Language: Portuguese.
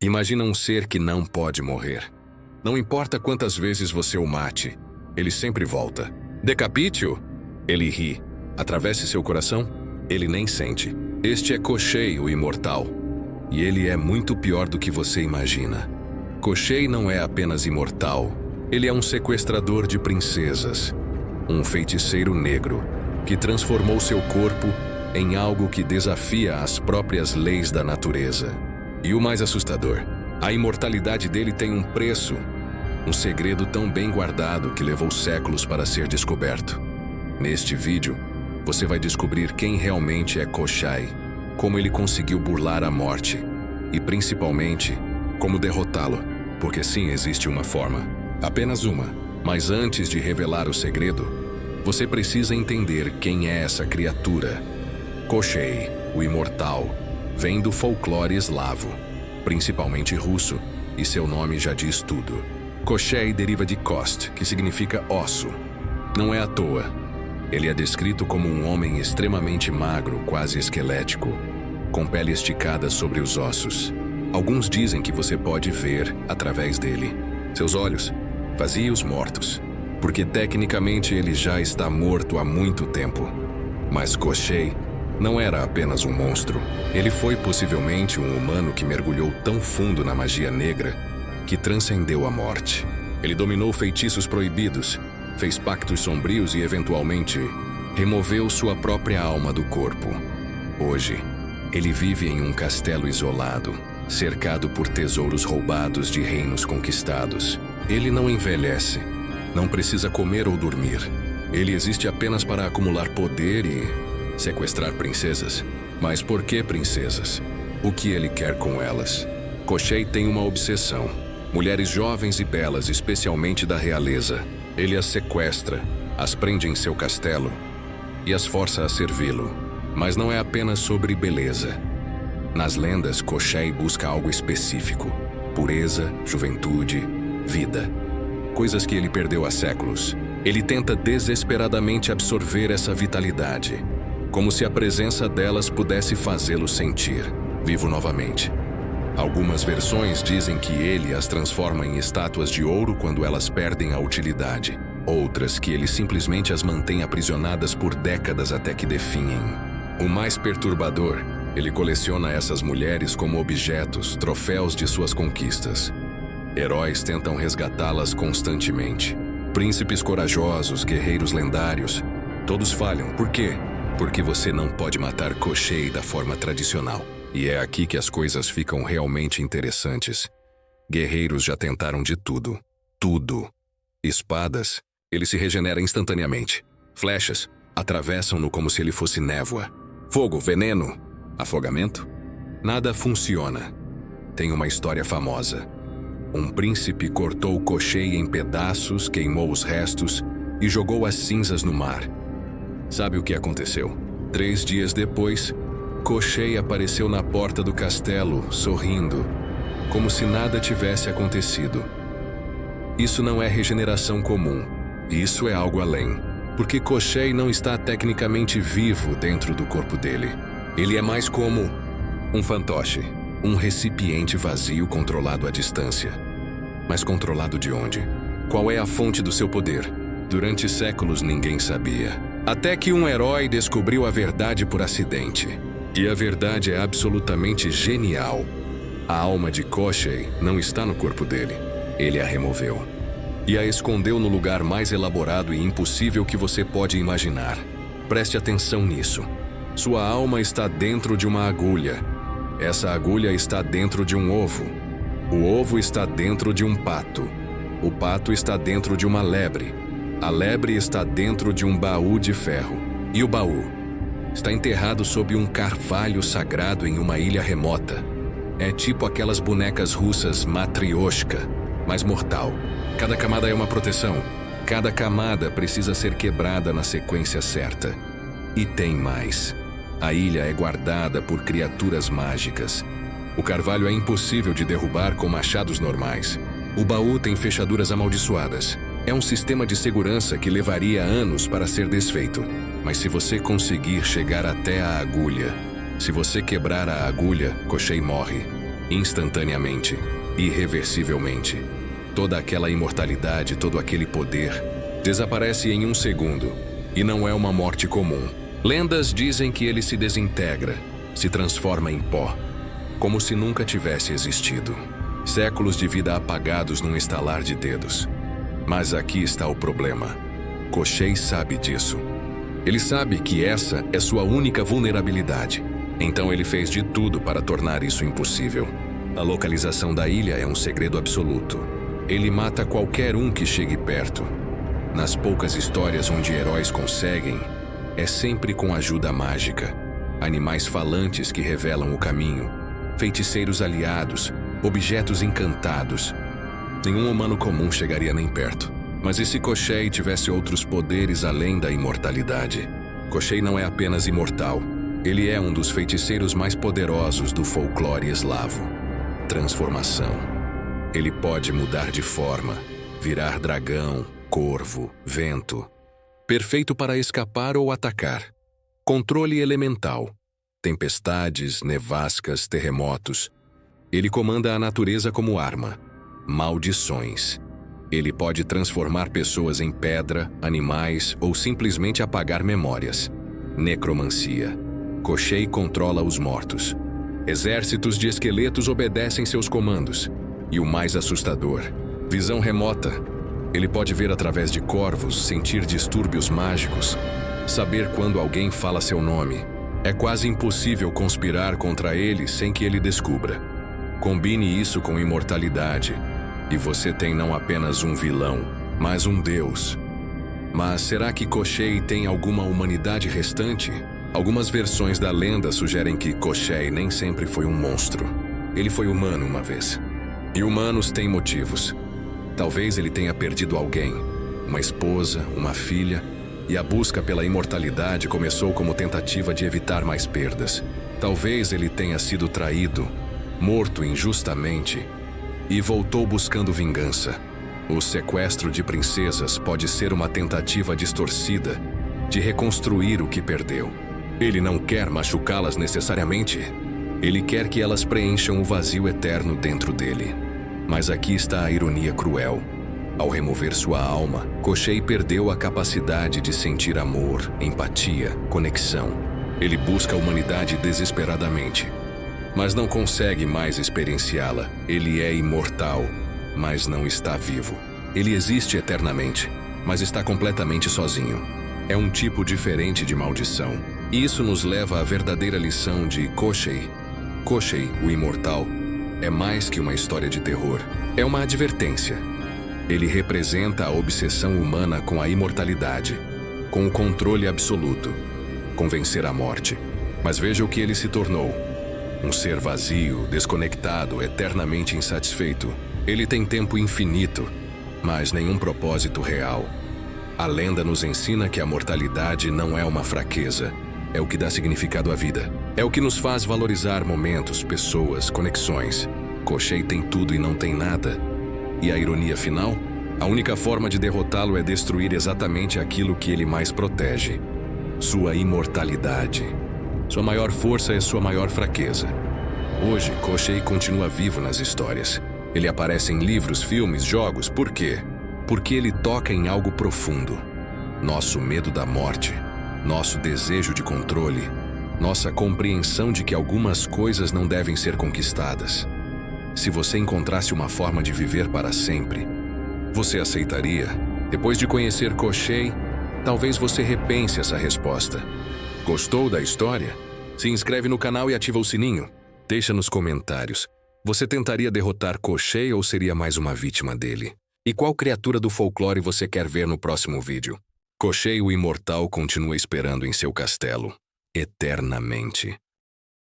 Imagina um ser que não pode morrer. Não importa quantas vezes você o mate, ele sempre volta. Decapite-o? Ele ri. Atravesse seu coração? Ele nem sente. Este é Koschei, o imortal. E ele é muito pior do que você imagina. Koschei não é apenas imortal. Ele é um sequestrador de princesas. Um feiticeiro negro que transformou seu corpo em algo que desafia as próprias leis da natureza. E o mais assustador, a imortalidade dele tem um preço. Um segredo tão bem guardado que levou séculos para ser descoberto. Neste vídeo, você vai descobrir quem realmente é Koschei, como ele conseguiu burlar a morte e, principalmente, como derrotá-lo. Porque sim, existe uma forma, apenas uma. Mas antes de revelar o segredo, você precisa entender quem é essa criatura. Koschei, o imortal, vem do folclore eslavo, principalmente russo, e seu nome já diz tudo. Koschei deriva de kost, que significa osso. Não é à toa. Ele é descrito como um homem extremamente magro, quase esquelético, com pele esticada sobre os ossos. Alguns dizem que você pode ver através dele. Seus olhos, vazios, mortos. Porque tecnicamente ele já está morto há muito tempo. Mas Koschei não era apenas um monstro. Ele foi possivelmente um humano que mergulhou tão fundo na magia negra que transcendeu a morte. Ele dominou feitiços proibidos, fez pactos sombrios e, eventualmente, removeu sua própria alma do corpo. Hoje, ele vive em um castelo isolado, cercado por tesouros roubados de reinos conquistados. Ele não envelhece, não precisa comer ou dormir. Ele existe apenas para acumular poder e sequestrar princesas. Mas por que princesas? O que ele quer com elas? Koschei tem uma obsessão. Mulheres jovens e belas, especialmente da realeza. Ele as sequestra, as prende em seu castelo e as força a servi-lo. Mas não é apenas sobre beleza. Nas lendas, Koschei busca algo específico. Pureza, juventude, vida. Coisas que ele perdeu há séculos. Ele tenta desesperadamente absorver essa vitalidade, como se a presença delas pudesse fazê-lo sentir vivo novamente. Algumas versões dizem que ele as transforma em estátuas de ouro quando elas perdem a utilidade. Outras que ele simplesmente as mantém aprisionadas por décadas até que definhem. O mais perturbador, ele coleciona essas mulheres como objetos, troféus de suas conquistas. Heróis tentam resgatá-las constantemente. Príncipes corajosos, guerreiros lendários, todos falham. Por quê? Porque você não pode matar Koschei da forma tradicional. E é aqui que as coisas ficam realmente interessantes. Guerreiros já tentaram de tudo. Tudo. Espadas, ele se regenera instantaneamente. Flechas, atravessam-no como se ele fosse névoa. Fogo, veneno, afogamento. Nada funciona. Tem uma história famosa. Um príncipe cortou Koschei em pedaços, queimou os restos e jogou as cinzas no mar. Sabe o que aconteceu? 3 dias depois, Koschei apareceu na porta do castelo, sorrindo, como se nada tivesse acontecido. Isso não é regeneração comum. Isso é algo além. Porque Koschei não está tecnicamente vivo dentro do corpo dele. Ele é mais como um fantoche, um recipiente vazio controlado à distância. Mas controlado de onde? Qual é a fonte do seu poder? Durante séculos ninguém sabia. Até que um herói descobriu a verdade por acidente. E a verdade é absolutamente genial. A alma de Koschei não está no corpo dele. Ele a removeu. E a escondeu no lugar mais elaborado e impossível que você pode imaginar. Preste atenção nisso. Sua alma está dentro de uma agulha. Essa agulha está dentro de um ovo. O ovo está dentro de um pato. O pato está dentro de uma lebre. A lebre está dentro de um baú de ferro. E o baú está enterrado sob um carvalho sagrado em uma ilha remota. É tipo aquelas bonecas russas Matryoshka, mas mortal. Cada camada é uma proteção. Cada camada precisa ser quebrada na sequência certa. E tem mais. A ilha é guardada por criaturas mágicas. O carvalho é impossível de derrubar com machados normais. O baú tem fechaduras amaldiçoadas. É um sistema de segurança que levaria anos para ser desfeito. Mas se você conseguir chegar até a agulha, se você quebrar a agulha, Koschei morre. instantaneamente, irreversivelmente. Toda aquela imortalidade, todo aquele poder, desaparece em um segundo, e não é uma morte comum. Lendas dizem que ele se desintegra, se transforma em pó, como se nunca tivesse existido. Séculos de vida apagados num estalar de dedos. Mas aqui está o problema. Koschei sabe disso. Ele sabe que essa é sua única vulnerabilidade. Então ele fez de tudo para tornar isso impossível. A localização da ilha é um segredo absoluto. Ele mata qualquer um que chegue perto. Nas poucas histórias onde heróis conseguem, é sempre com ajuda mágica. Animais falantes que revelam o caminho, feiticeiros aliados, objetos encantados. Nenhum humano comum chegaria nem perto. Mas e se Koschei tivesse outros poderes além da imortalidade? Koschei não é apenas imortal. Ele é um dos feiticeiros mais poderosos do folclore eslavo. Transformação. Ele pode mudar de forma, virar dragão, corvo, vento. Perfeito para escapar ou atacar. Controle elemental. Tempestades, nevascas, terremotos. Ele comanda a natureza como arma. Maldições. Ele pode transformar pessoas em pedra, animais ou simplesmente apagar memórias. Necromancia. Koschei controla os mortos. Exércitos de esqueletos obedecem seus comandos. E o mais assustador, visão remota. Ele pode ver através de corvos, sentir distúrbios mágicos, saber quando alguém fala seu nome. É quase impossível conspirar contra ele sem que ele descubra. Combine isso com imortalidade, e você tem não apenas um vilão, mas um deus. Mas será que Koschei tem alguma humanidade restante? Algumas versões da lenda sugerem que Koschei nem sempre foi um monstro. Ele foi humano uma vez. E humanos têm motivos. Talvez ele tenha perdido alguém, uma esposa, uma filha, e a busca pela imortalidade começou como tentativa de evitar mais perdas. Talvez ele tenha sido traído, morto injustamente, e voltou buscando vingança. O sequestro de princesas pode ser uma tentativa distorcida de reconstruir o que perdeu. Ele não quer machucá-las necessariamente. Ele quer que elas preencham o vazio eterno dentro dele. Mas aqui está a ironia cruel. Ao remover sua alma, Koschei perdeu a capacidade de sentir amor, empatia, conexão. Ele busca a humanidade desesperadamente, mas não consegue mais experienciá-la. Ele é imortal, mas não está vivo. Ele existe eternamente, mas está completamente sozinho. É um tipo diferente de maldição. E isso nos leva à verdadeira lição de Koschei. Koschei, o imortal, é mais que uma história de terror. É uma advertência. Ele representa a obsessão humana com a imortalidade, com o controle absoluto, com vencer a morte. Mas veja o que ele se tornou. Um ser vazio, desconectado, eternamente insatisfeito. Ele tem tempo infinito, mas nenhum propósito real. A lenda nos ensina que a mortalidade não é uma fraqueza. É o que dá significado à vida. É o que nos faz valorizar momentos, pessoas, conexões. Koschei tem tudo e não tem nada. E a ironia final? A única forma de derrotá-lo é destruir exatamente aquilo que ele mais protege. Sua imortalidade. Sua maior força é sua maior fraqueza. Hoje, Koschei continua vivo nas histórias. Ele aparece em livros, filmes, jogos. Por quê? Porque ele toca em algo profundo. Nosso medo da morte. Nosso desejo de controle. Nossa compreensão de que algumas coisas não devem ser conquistadas. Se você encontrasse uma forma de viver para sempre, você aceitaria? Depois de conhecer Koschei, talvez você repense essa resposta. Gostou da história? Se inscreve no canal e ativa o sininho. Deixa nos comentários. Você tentaria derrotar Koschei ou seria mais uma vítima dele? E qual criatura do folclore você quer ver no próximo vídeo? Koschei, o imortal, continua esperando em seu castelo, eternamente.